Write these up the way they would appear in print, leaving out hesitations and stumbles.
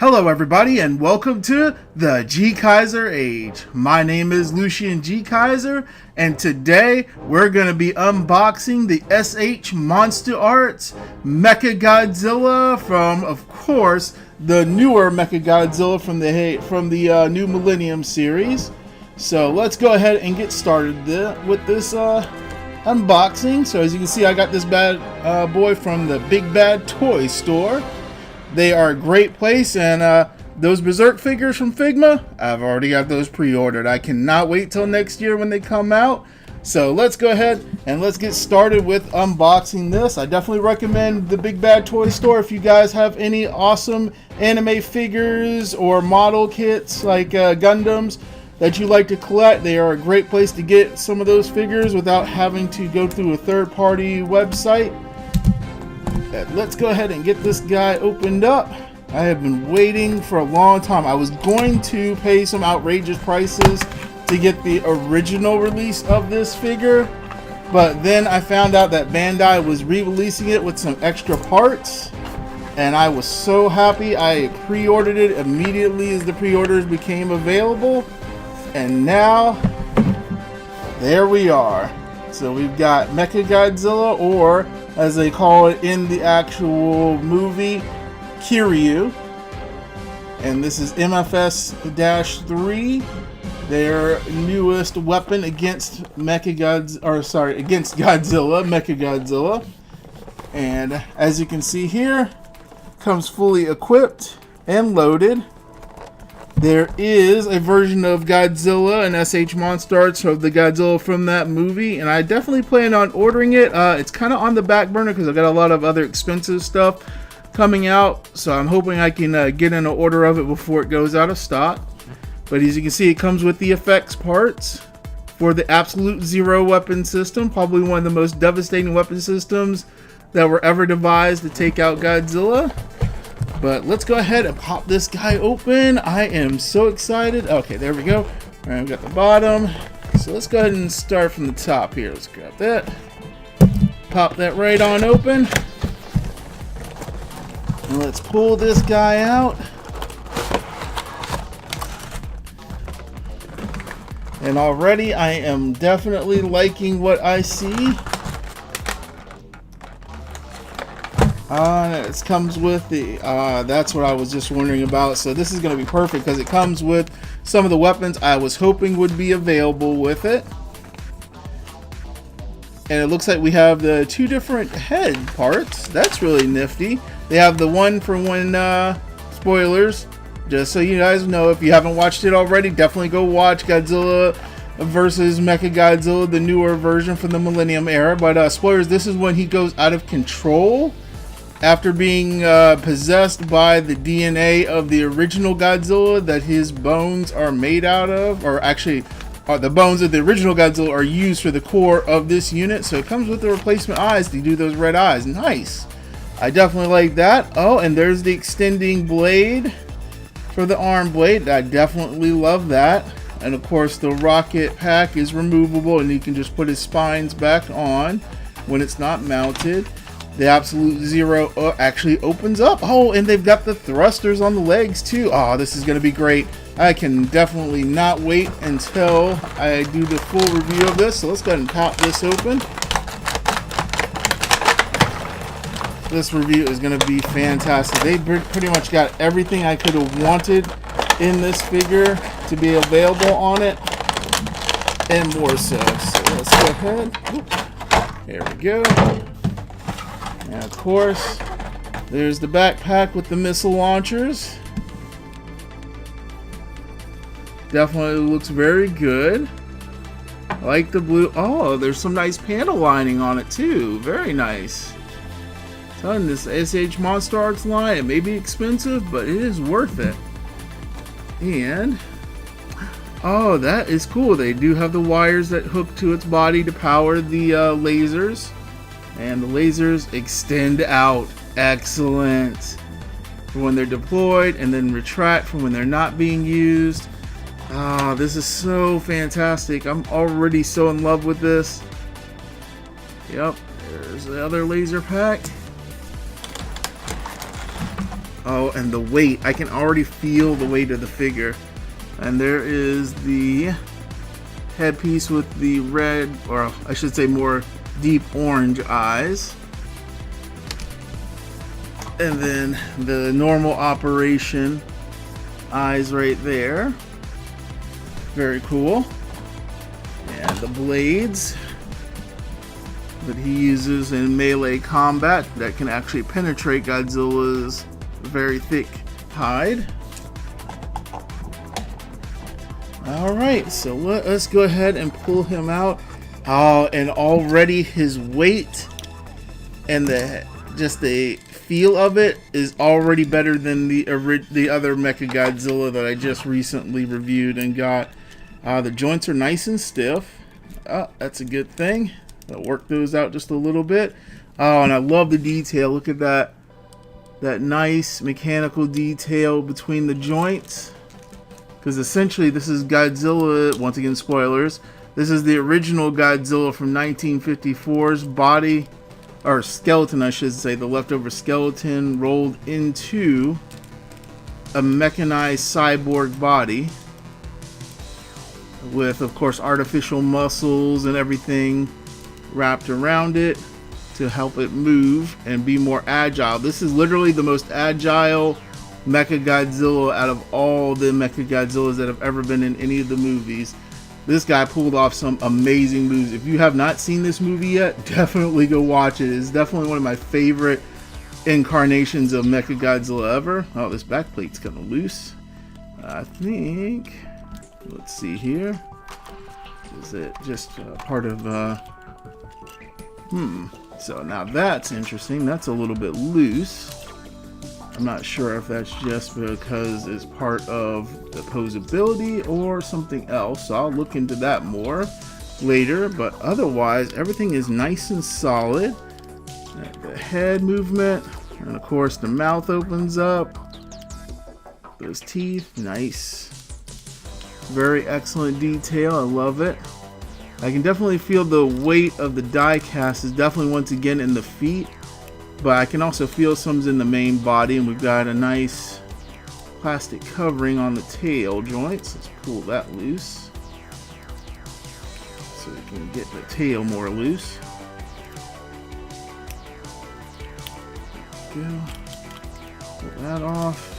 Hello everybody and welcome to the GKaiser Age. My name is Lucian GKaiser and today we're going to be unboxing the S.H.Monsterarts Mechagodzilla from, of course, the newer Mechagodzilla from the New Millennium series. So let's go ahead and get started with this unboxing. So as you can see, I got this bad boy from the BigBadToystore. They are a great place, and those Berserk figures from Figma, I've already got those pre-ordered. I cannot wait till next year when they come out. So let's go ahead and let's get started with unboxing this. I definitely recommend the BigBadToystore if you guys have any awesome anime figures or model kits like Gundams that you like to collect. They are a great place to get some of those figures without having to go through a third-party website. Let's go ahead and get this guy opened up. I have been waiting for a long time. I was going to pay some outrageous prices to get the original release of this figure, but then I found out that Bandai was re-releasing it with some extra parts, and I was so happy. I pre-ordered it immediately as the pre-orders became available, and now there we are. So we've got Mechagodzilla, or as they call it in the actual movie, Kiryu. And this is MFS-3, their newest weapon against against Godzilla, Mechagodzilla. And as you can see here, comes fully equipped and loaded. There is a version of Godzilla and S.H.Monsterarts of the Godzilla from that movie, and I definitely plan on ordering it. It's kind of on the back burner because I've got a lot of other expensive stuff coming out, so I'm hoping I can get in an order of it before it goes out of stock. But as you can see, it comes with the effects parts for the Absolute Zero weapon system, probably one of the most devastating weapon systems that were ever devised to take out Godzilla. But let's go ahead and pop this guy open. I am so excited. Okay, there we go. All right, we got the bottom. So let's go ahead and start from the top here. Let's grab that. Pop that right on open. And let's pull this guy out. And already I am definitely liking what I see. It comes with the, that's what I was just wondering about. So this is going to be perfect because it comes with some of the weapons I was hoping would be available with it. And it looks like we have the two different head parts. That's really nifty. They have the one for when, spoilers, just so you guys know, if you haven't watched it already, definitely go watch Godzilla versus Mechagodzilla, the newer version from the Millennium era. But spoilers, this is when he goes out of control after being possessed by the DNA of the original Godzilla that his bones are made out of, or actually the bones of the original Godzilla are used for the core of this unit. So it comes with the replacement eyes to do those red eyes. Nice. I definitely like that. Oh, and there's the extending blade for the arm blade. I definitely love that. And of course the rocket pack is removable and you can just put his spines back on when it's not mounted. The Absolute Zero actually opens up. Oh, and they've got the thrusters on the legs too. Oh, this is going to be great. I can definitely not wait until I do the full review of this. So let's go ahead and pop this open. This review is going to be fantastic. They pretty much got everything I could have wanted in this figure to be available on it, and more so. So let's go ahead. There we go. And of course, there's the backpack with the missile launchers. Definitely looks very good. I like the blue. Oh, there's some nice panel lining on it too. Very nice. So in this S.H.Monsterarts line, it may be expensive, but it is worth it. And oh, that is cool. They do have the wires that hook to its body to power the lasers. And the lasers extend out. Excellent. For when they're deployed, and then retract for when they're not being used. Ah, this is so fantastic. I'm already so in love with this. Yep, there's the other laser pack. Oh, and the weight. I can already feel the weight of the figure. And there is the headpiece with the red, or I should say more deep orange eyes. And then the normal operation eyes right there. Very cool. And the blades that he uses in melee combat that can actually penetrate Godzilla's very thick hide. Alright, so let's go ahead and pull him out. Oh, and already his weight and just the feel of it is already better than the other Mechagodzilla that I just recently reviewed and got. The joints are nice and stiff. That's a good thing. I'll work those out just a little bit. Oh, and I love the detail. Look at that nice mechanical detail between the joints. Because essentially this is Godzilla, once again spoilers, this is the original Godzilla from 1954's body, or skeleton I should say, the leftover skeleton rolled into a mechanized cyborg body. With, of course, artificial muscles and everything wrapped around it to help it move and be more agile. This is literally the most agile Mechagodzilla out of all the Mechagodzillas that have ever been in any of the movies. This guy pulled off some amazing moves. If you have not seen this movie yet, definitely go watch it. It's definitely one of my favorite incarnations of Mechagodzilla ever. Oh, this back plate's kind of loose. I think, let's see here. Is it just part of, so now that's interesting. That's a little bit loose. I'm not sure if that's just because it's part of the posability or something else. So I'll look into that more later. But otherwise, everything is nice and solid. The head movement. And of course, the mouth opens up. Those teeth. Nice. Very excellent detail. I love it. I can definitely feel the weight of the die cast is definitely once again in the feet. But I can also feel some's in the main body, and we've got a nice plastic covering on the tail joints. Let's pull that loose so we can get the tail more loose. Go. Pull that off.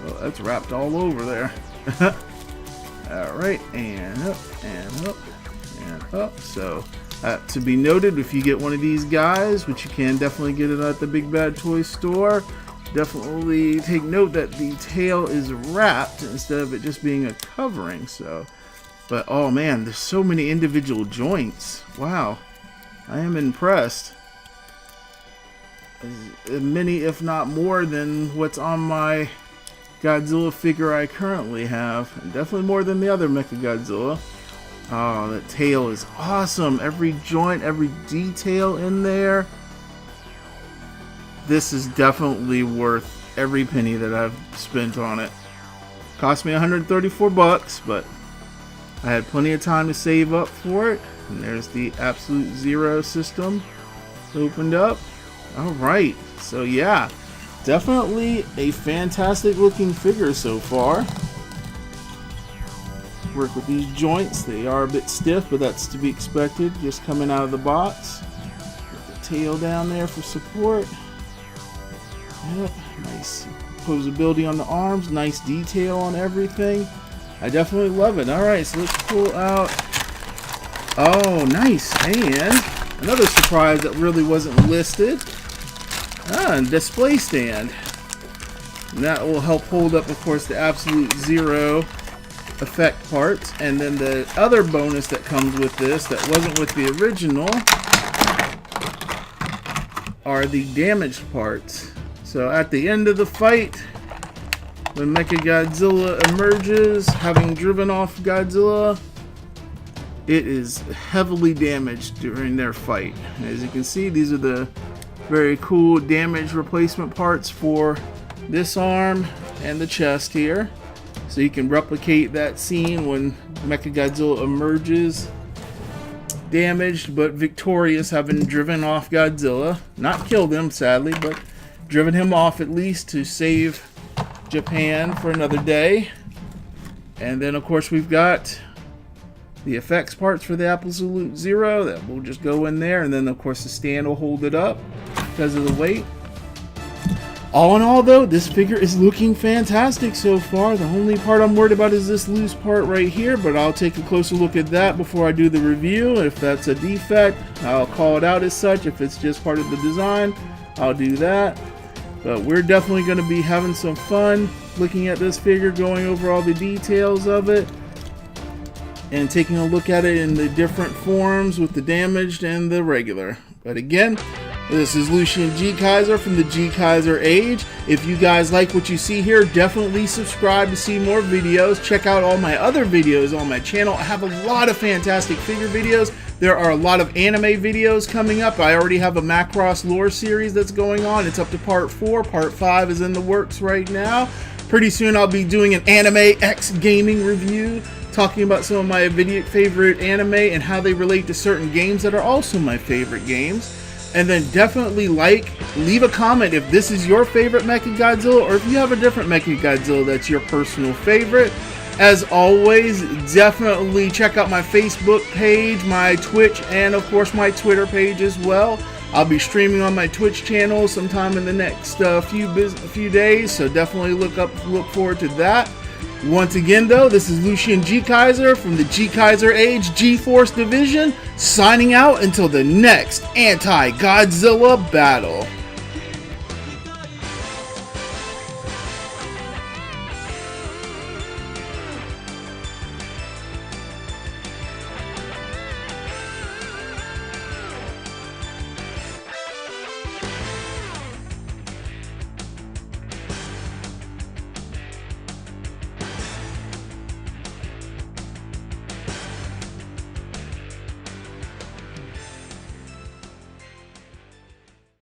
Well, that's wrapped all over there. Alright, and up, and up, and up. So, to be noted, if you get one of these guys, which you can definitely get it at the BigBadToystore, definitely take note that the tail is wrapped instead of it just being a covering. So, but oh man, there's so many individual joints. Wow, I am impressed. As many, if not more, than what's on my Godzilla figure I currently have, and definitely more than the other Mechagodzilla. Oh, that tail is awesome. Every joint, every detail in there. This is definitely worth every penny that I've spent on it. Cost me 134 bucks, but I had plenty of time to save up for it. And there's the Absolute Zero system opened up. Alright, so yeah, definitely a fantastic looking figure so far. Work with these joints. They are a bit stiff, but that's to be expected just coming out of the box. Put the tail down there for support. Yep, nice posability on the arms, nice detail on everything. I definitely love it. Alright, so let's pull out. Oh, nice. And another surprise that really wasn't listed. And display stand. And that will help hold up, of course, the Absolute Zero effect parts. And then the other bonus that comes with this that wasn't with the original are the damaged parts. So at the end of the fight, when Mechagodzilla emerges, having driven off Godzilla, it is heavily damaged during their fight. As you can see, these are the very cool damage replacement parts for this arm and the chest here. So you can replicate that scene when Mechagodzilla emerges damaged but victorious, having driven off Godzilla. Not killed him, sadly, but driven him off at least to save Japan for another day. And then of course we've got the effects parts for the Absolute Zero that will just go in there, and then of course the stand will hold it up because of the weight. All in all though, this figure is looking fantastic so far. The only part I'm worried about is this loose part right here, but I'll take a closer look at that before I do the review. If that's a defect, I'll call it out as such. If it's just part of the design, I'll do that. But we're definitely going to be having some fun looking at this figure, going over all the details of it, and taking a look at it in the different forms with the damaged and the regular. But again, this is Lucian GKaiser from the GKaiser Age. If you guys like what you see here, definitely subscribe to see more videos. Check out all my other videos on my channel. I have a lot of fantastic figure videos. There are a lot of anime videos coming up. I already have a Macross lore series that's going on. It's up to part 4. Part 5 is in the works right now. Pretty soon I'll be doing an Anime X gaming review, talking about some of my favorite anime and how they relate to certain games that are also my favorite games. And then definitely leave a comment if this is your favorite Mechagodzilla, or if you have a different Mechagodzilla that's your personal favorite. As always, definitely check out my Facebook page, my Twitch, and of course my Twitter page as well. I'll be streaming on my Twitch channel sometime in the next few days, so definitely look forward to that. Once again though, this is Lucian GKaiser from the GKaiser Age G-Force Division, signing out until the next anti-Godzilla battle.